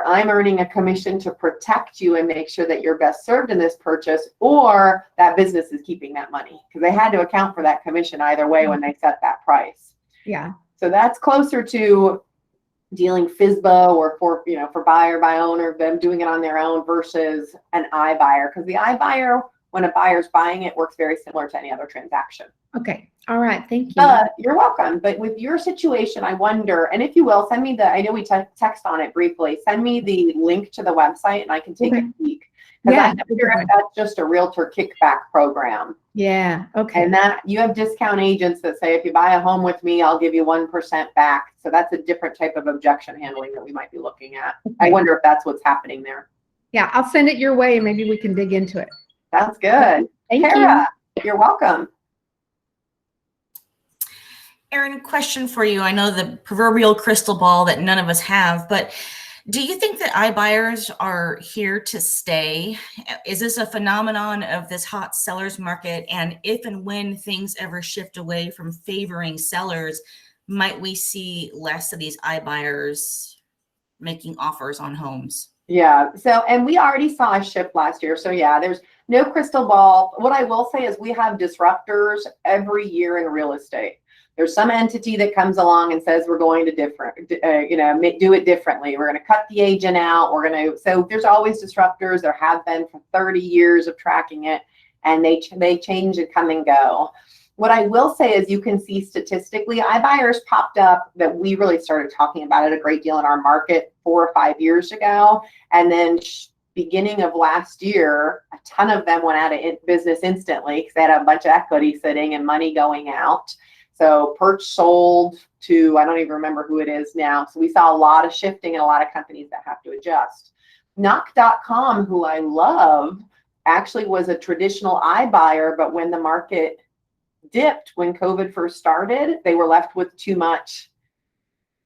I'm earning a commission to protect you and make sure that you're best served in this purchase, or that business is keeping that money because they had to account for that commission either way when they set that price. Yeah. So that's closer to dealing FSBO or for buyer by owner, them doing it on their own versus an iBuyer. Because the iBuyer, when a buyer's buying it, works very similar to any other transaction. Okay. All right. Thank you. You're welcome. But with your situation, I wonder, and if you will, send me I know we text on it briefly, send me the link to the website and I can take a peek. Because Yeah, I'm not sure if that's just a realtor kickback program. Yeah. Okay. And that you have discount agents that say, if you buy a home with me, I'll give you 1% back. So that's a different type of objection handling that we might be looking at. Okay. I wonder if that's what's happening there. Yeah, I'll send it your way and maybe we can dig into it. That's good. Thank Kara, you're welcome. Erin, question for you. I know the proverbial crystal ball that none of us have, but do you think that iBuyers are here to stay? Is this a phenomenon of this hot sellers market? And if and when things ever shift away from favoring sellers, might we see less of these iBuyers making offers on homes? Yeah. So, and we already saw a shift last year. So yeah, there's no crystal ball. What I will say is we have disruptors every year in real estate. There's some entity that comes along and says we're going to do it differently. We're going to cut the agent out. So there's always disruptors. There have been for 30 years of tracking it, and they change and come and go. What I will say is you can see statistically, iBuyers popped up that we really started talking about it a great deal in our market 4 or 5 years ago. And then beginning of last year, a ton of them went out of business instantly because they had a bunch of equity sitting and money going out. So Perch sold to, I don't even remember who it is now. So we saw a lot of shifting and a lot of companies that have to adjust. Knock.com, who I love, actually was a traditional iBuyer, but when the market dipped, when COVID first started, they were left with too much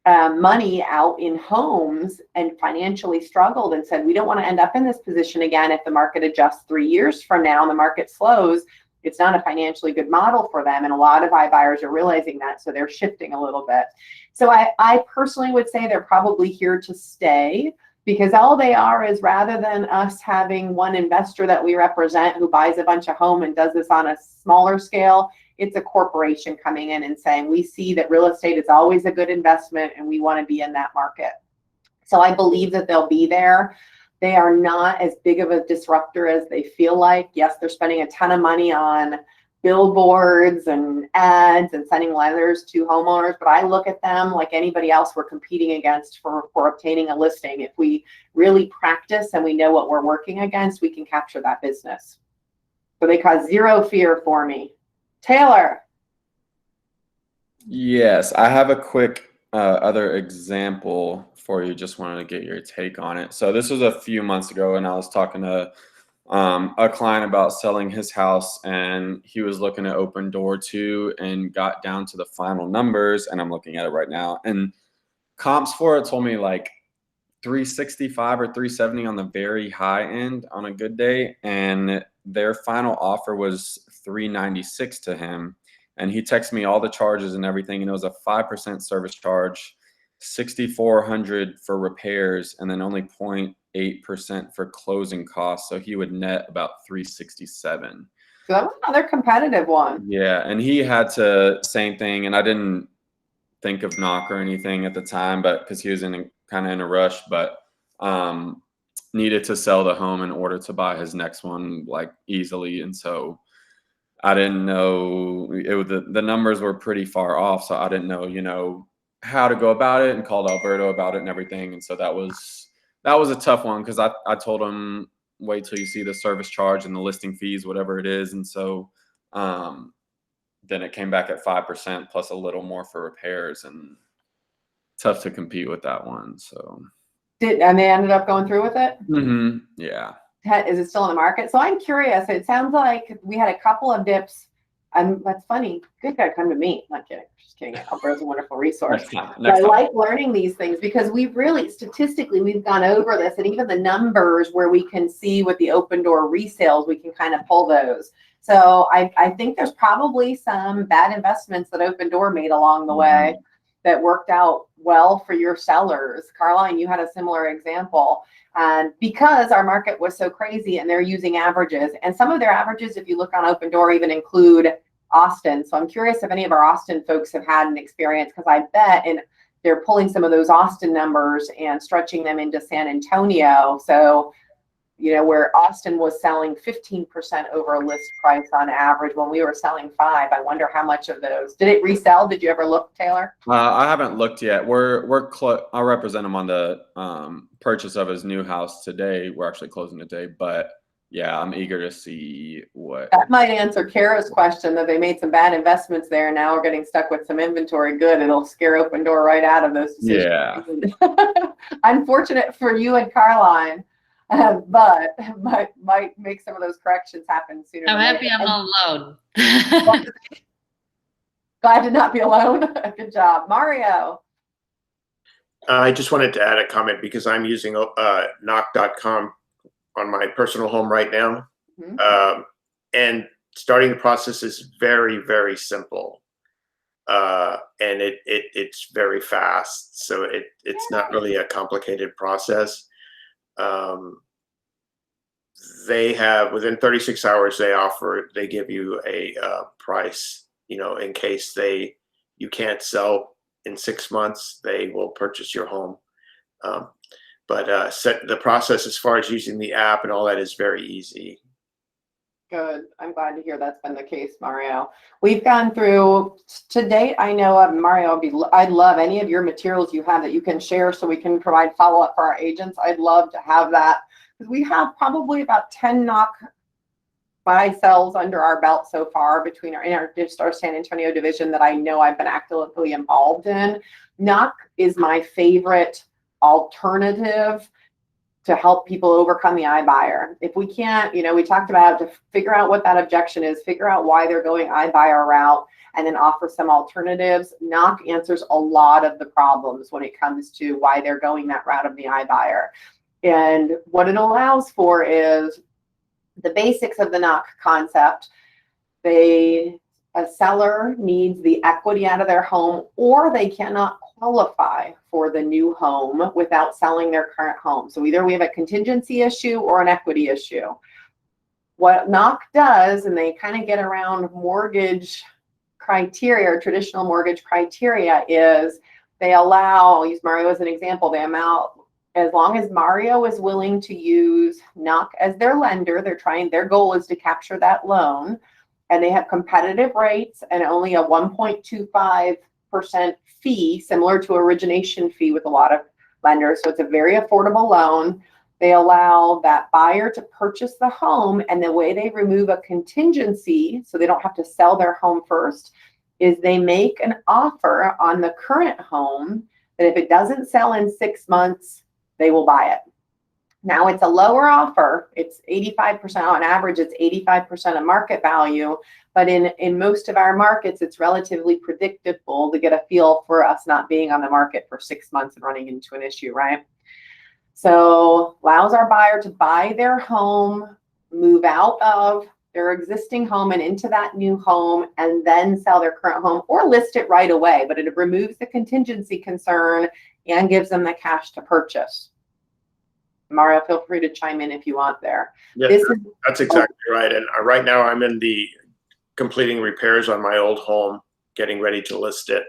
money out in homes and financially struggled and said, we don't want to end up in this position again if the market adjusts 3 years from now and the market slows. It's not a financially good model for them. And a lot of iBuyers are realizing that, so they're shifting a little bit. So I personally would say they're probably here to stay, because all they are is, rather than us having one investor that we represent who buys a bunch of home and does this on a smaller scale, it's a corporation coming in and saying, we see that real estate is always a good investment and we want to be in that market. So I believe that they'll be there. They are not as big of a disruptor as they feel like. Yes, they're spending a ton of money on billboards and ads and sending letters to homeowners, but I look at them like anybody else we're competing against for obtaining a listing. If we really practice and we know what we're working against, we can capture that business. So they cause zero fear for me. Taylor. Yes, I have a quick other example for you. Just wanted to get your take on it. So this was a few months ago, and I was talking to a client about selling his house, and he was looking at Open Door too, and got down to the final numbers, and I'm looking at it right now, and comps for it told me like 365 or 370 on the very high end on a good day, and their final offer was 396 to him. And he texted me all the charges and everything, and it was a 5% service charge. $6,400 for repairs, and then only 0.8% for closing costs. So he would net about $367. So that was another competitive one. Yeah, and he had to same thing, and I didn't think of knock or anything at the time, but because he was kind of in a rush, but needed to sell the home in order to buy his next one like easily, and so I didn't know the numbers were pretty far off, so I didn't know how to go about it, and called Alberto about it and everything, and so that was a tough one because I told him wait till you see the service charge and the listing fees, whatever it is, and so then it came back at 5% plus a little more for repairs, and tough to compete with that one. So And they ended up going through with it? Yeah. Is it still in the market? So I'm curious. It sounds like we had a couple of dips, and that's funny. Good guy, come to me. Not kidding. Just kidding. Alberto's a wonderful resource. Next time. I like learning these things because we've really, statistically, we've gone over this, and even the numbers where we can see with the open door resales, we can kind of pull those. So I think there's probably some bad investments that Open Door made along the way that worked out well for your sellers. Caroline, you had a similar example. And because our market was so crazy and they're using averages, and some of their averages, if you look on Open Door, even include Austin. So I'm curious if any of our Austin folks have had an experience, because I bet they're pulling some of those Austin numbers and stretching them into San Antonio. So, where Austin was selling 15% over list price on average when we were selling 5%. I wonder how much of those did it resell? Did you ever look, Taylor? I haven't looked yet. I represent him on the purchase of his new house today. We're actually closing today, but yeah, I'm eager to see what. That might answer Kara's question that they made some bad investments there. And now we're getting stuck with some inventory. Good. It'll scare Open Door right out of those decisions. Yeah. Unfortunate for you and Caroline. But might make some of those corrections happen sooner. I'm happy I'm not alone. Glad to not be alone. Good job, Mario. I just wanted to add a comment because I'm using knock.com on my personal home right now. And starting the process is very, very simple. And it's very fast. So it's not really a complicated process. They have within 36 hours they give you a price, in case you can't sell in 6 months, they will purchase your home. But the process as far as using the app and all that is very easy. Good. I'm glad to hear that's been the case, Mario. We've gone through to date. I know Mario, I'd love any of your materials you have that you can share so we can provide follow-up for our agents. I'd love to have that because we have probably about 10 knock buy sells under our belt so far between our San Antonio division that I know I've been actively involved in. Knock is my favorite alternative to help people overcome the iBuyer. If we can't, we talked about to figure out what that objection is, figure out why they're going iBuyer route, and then offer some alternatives. Knock answers a lot of the problems when it comes to why they're going that route of the iBuyer. And what it allows for is the basics of the knock concept. A seller needs the equity out of their home, or they cannot qualify for the new home without selling their current home. So either we have a contingency issue or an equity issue. What knock does, and they kind of get around mortgage criteria or traditional mortgage criteria, is they allow, I'll use Mario as an example, they allow, as long as Mario is willing to use knock as their lender, their goal is to capture that loan, and they have competitive rates and only a 1.25% fee, similar to origination fee with a lot of lenders. So it's a very affordable loan. They allow that buyer to purchase the home, and the way they remove a contingency so they don't have to sell their home first is they make an offer on the current home that if it doesn't sell in 6 months, they will buy it. Now it's a lower offer. It's 85%, on average, it's 85% of market value. But in most of our markets, it's relatively predictable to get a feel for us not being on the market for 6 months and running into an issue, right? So allows our buyer to buy their home, move out of their existing home and into that new home and then sell their current home or list it right away, but it removes the contingency concern and gives them the cash to purchase. Mario, feel free to chime in if you want there. Yeah, that's exactly right. And right now I'm in the completing repairs on my old home, getting ready to list it.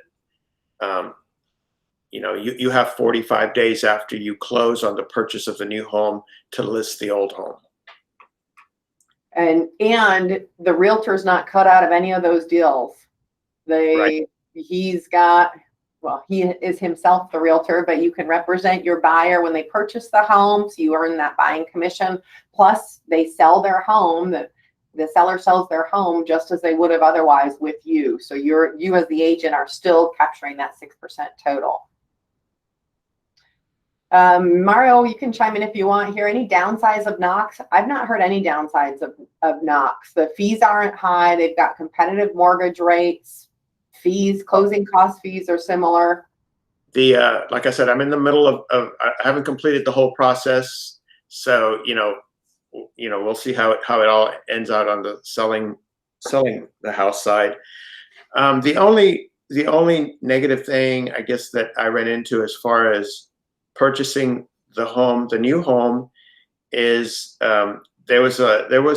You know, you have 45 days after you close on the purchase of the new home to list the old home. And the realtor's not cut out of any of those deals. He's got, well, he is himself the realtor, but you can represent your buyer when they purchase the home, so you earn that buying commission. Plus, they sell their home. The seller sells their home just as they would have otherwise with you. So you as the agent are still capturing that 6% total. Mario, you can chime in if you want here. Any downsides of Knox? I've not heard any downsides of Knox. The fees aren't high. They've got competitive mortgage rates. Fees, closing cost fees are similar. Like I said, I'm in the middle of I haven't completed the whole process. So, we'll see how it all ends out on the selling the house side. The only negative thing, I guess, that I ran into as far as purchasing the new home is there was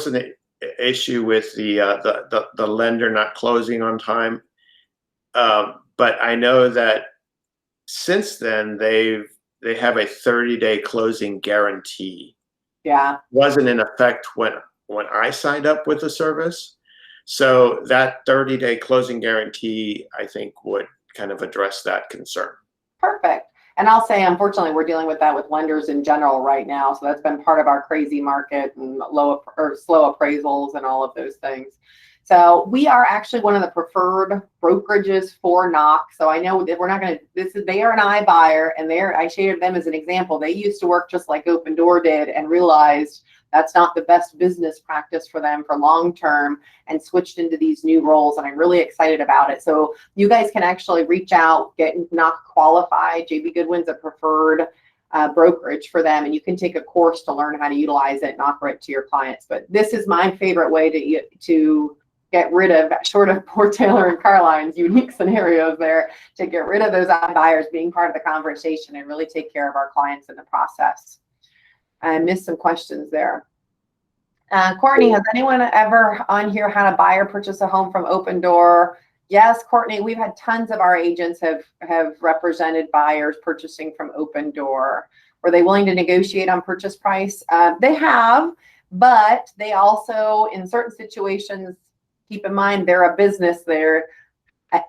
an issue with the lender not closing on time. But I know that since then they have a 30-day closing guarantee. Yeah. Wasn't in effect when I signed up with the service. So that 30-day closing guarantee, I think, would kind of address that concern. Perfect. And I'll say, unfortunately, we're dealing with that with lenders in general right now. So that's been part of our crazy market and slow appraisals and all of those things. So we are actually one of the preferred brokerages for Knox. So I know that we're not going to, they are an iBuyer, and I shared them as an example. They used to work just like Open Door did and realized that's not the best business practice for them for long term, and switched into these new roles. And I'm really excited about it. So you guys can actually reach out, get Knox qualified. JB Goodwin's a preferred brokerage for them, and you can take a course to learn how to utilize it and offer it to your clients. But this is my favorite way to get rid of, short of poor Taylor and Caroline's unique scenarios there, to get rid of those iBuyers being part of the conversation and really take care of our clients in the process. I missed some questions there. Courtney, has anyone ever on here had a buyer purchase a home from Open Door? Yes, Courtney, we've had tons of our agents have represented buyers purchasing from Open Door. Were they willing to negotiate on purchase price? They have, but they also, in certain situations, keep in mind they're a business. They're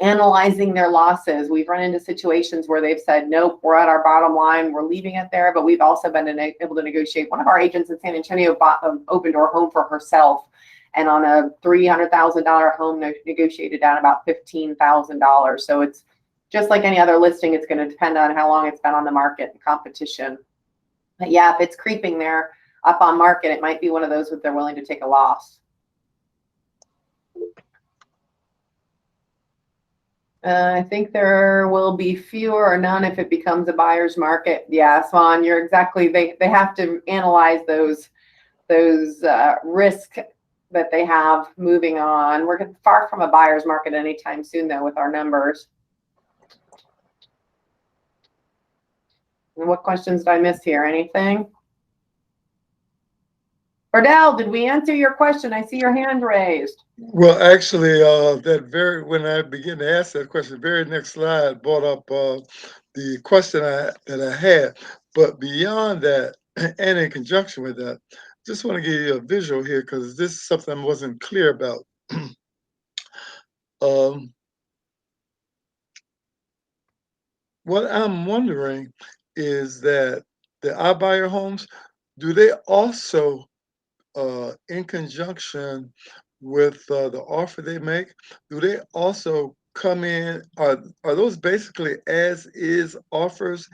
analyzing their losses. We've run into situations where they've said, nope, we're at our bottom line, we're leaving it there. But we've also been able to negotiate. One of our agents in San Antonio bought an Open Door home for herself, and on a $300,000 home, negotiated down about $15,000. So it's just like any other listing. It's going to depend on how long it's been on the market and competition. But yeah, if it's creeping there up on market, it might be one of those that they're willing to take a loss. I think there will be fewer or none if it becomes a buyer's market. Yeah, Swan, you're exactly, they have to analyze those risks that they have moving on. We're far from a buyer's market anytime soon, though, with our numbers. And what questions did I miss here? Anything? Bardell, did we answer your question? I see your hand raised. Well, actually, when I began to ask that question, the very next slide brought up the question that I had. But beyond that, and in conjunction with that, just want to give you a visual here, because this is something I wasn't clear about. What I'm wondering is that the iBuyer homes, do they also, in conjunction with the offer they make, do they also come in, are those basically as is offers,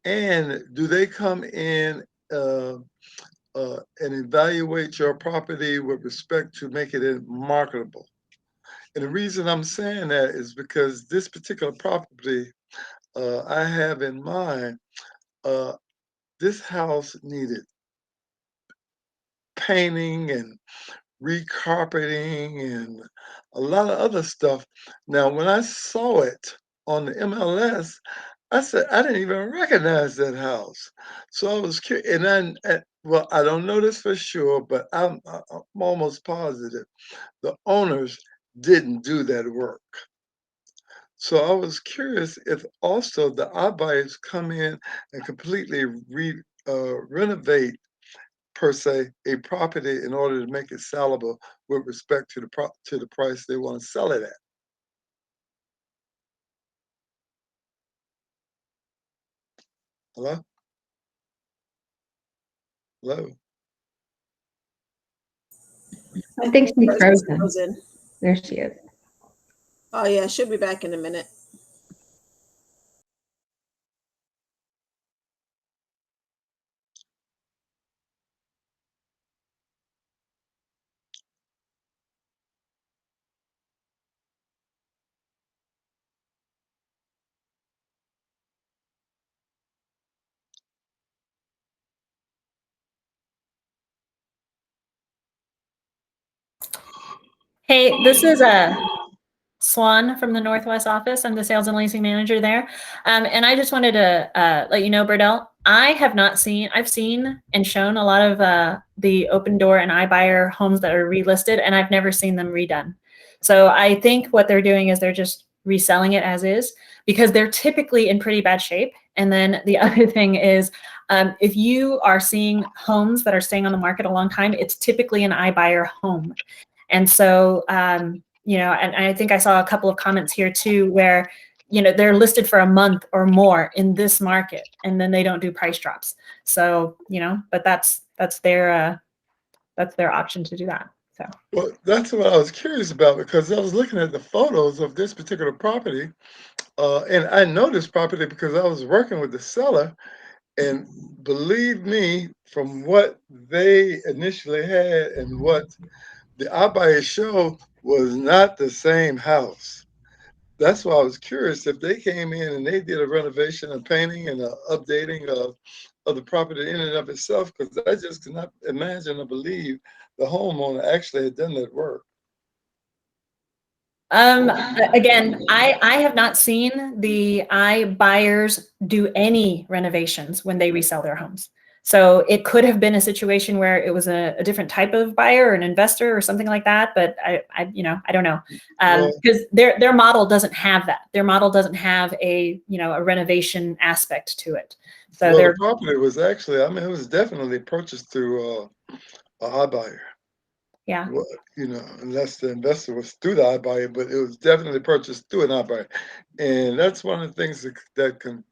and do they come in and evaluate your property with respect to making it marketable? And the reason I'm saying that is because this particular property I have in mind, this house needed painting and recarpeting and a lot of other stuff. Now, when I saw it on the MLS, I said, I didn't even recognize that house. So I was curious, well, I don't know this for sure, but I'm almost positive the owners didn't do that work. So I was curious if also the iBuyers come in and completely renovate per se a property in order to make it sellable with respect to the price they want to sell it at. Hello? Hello? I think she's Person's frozen. frozen. There she is. Oh yeah, she'll be back in a minute. Hey, this is Swan from the Northwest office. I'm the sales and leasing manager there. And I just wanted to let you know, Burdell, I've seen and shown a lot of the Open Door and iBuyer homes that are relisted, and I've never seen them redone. So I think what they're doing is they're just reselling it as is because they're typically in pretty bad shape. And then the other thing is, if you are seeing homes that are staying on the market a long time, it's typically an iBuyer home. And so, you know, and I think I saw a couple of comments here too, where, you know, they're listed for a month or more in this market, and then they don't do price drops. So, you know, but that's their option to do that. So. Well, that's what I was curious about because I was looking at the photos of this particular property, and I know this property because I was working with the seller, and believe me, from what they initially had and what the iBuyer show was not the same house. That's why I was curious if they came in and they did a renovation, a painting, and an updating of the property in and of itself, because I just cannot imagine or believe the homeowner actually had done that work. Again, I have not seen the iBuyers do any renovations when they resell their homes. So it could have been a situation where it was a different type of buyer or an investor or something like that. But I don't know, because their model doesn't have that. Their model doesn't have a renovation aspect to it. So well, their the property was actually, I mean, it was definitely purchased through a iBuyer. Yeah. Well, you know, unless the investor was through the iBuyer, but it was definitely purchased through an iBuyer, and that's one of the things that can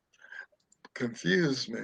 confuse me.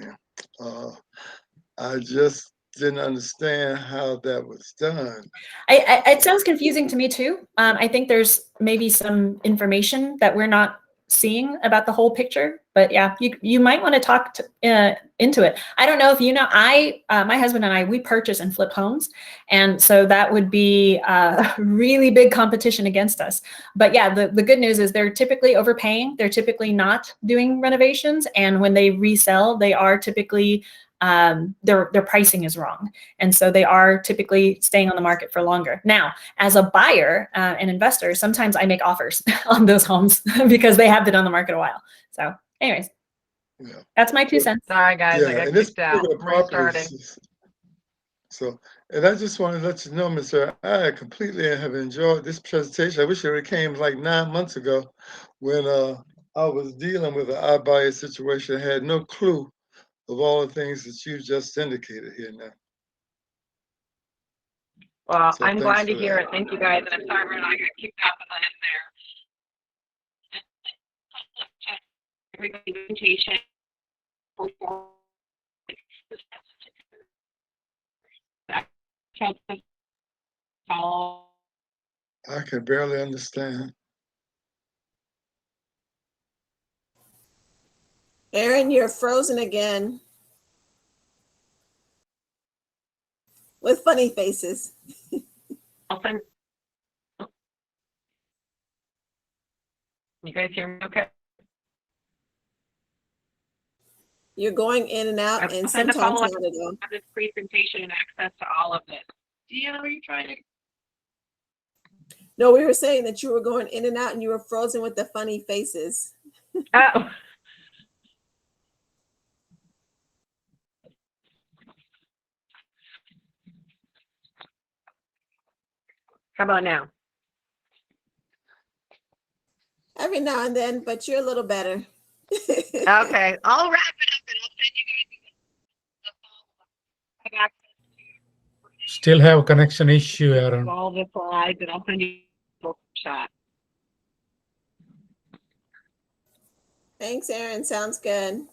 I just didn't understand how that was done. It sounds confusing to me too. I think there's maybe some information that we're not seeing about the whole picture, but yeah, you might want to talk into it. I don't know if you know, my husband and I, we purchase and flip homes. And so that would be a really big competition against us. But yeah, the good news is they're typically overpaying. They're typically not doing renovations. And when they resell, they are typically their pricing is wrong. And so they are typically staying on the market for longer. Now, as a buyer and investor, sometimes I make offers on those homes because they have been on the market a while. So anyways, that's my 2 cents. Sorry guys, I got kicked out. Restarting. So, and I just want to let you know, Mr. I completely have enjoyed this presentation. I wish it came like 9 months ago when I was dealing with an iBuyer situation. I had no clue of all the things that you just indicated here now. Well, So I'm glad to for hear that. it. Thank you guys. And I'm sorry when I got kicked out of the end there. Presentation. I can barely understand. Erin, you're frozen again. With funny faces. You guys hear me okay? You're going in and out, and sometimes not at all. This presentation and access to all of this. Do you know what you're trying to No, we were saying that you were going in and out and you were frozen with the funny faces. Oh. How about now? Every now and then, but you're a little better. Okay, I'll wrap it up and I'll send you guys have access to Still have connection issue, Erin. all the slides and I'll send you a shot. Thanks, Erin. Sounds good.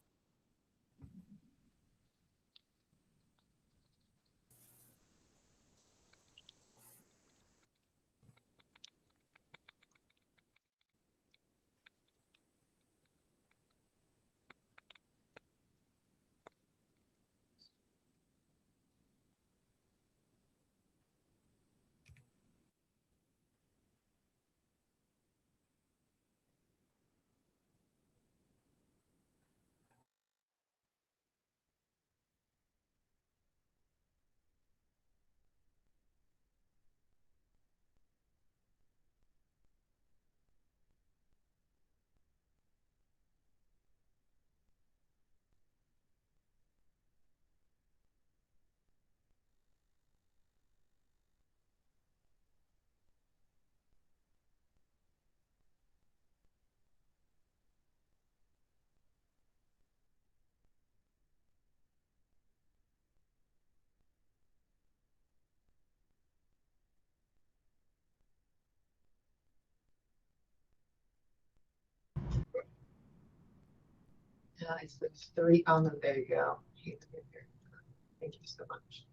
Yeah, it's 3. Oh, no, there you go. Thank you so much.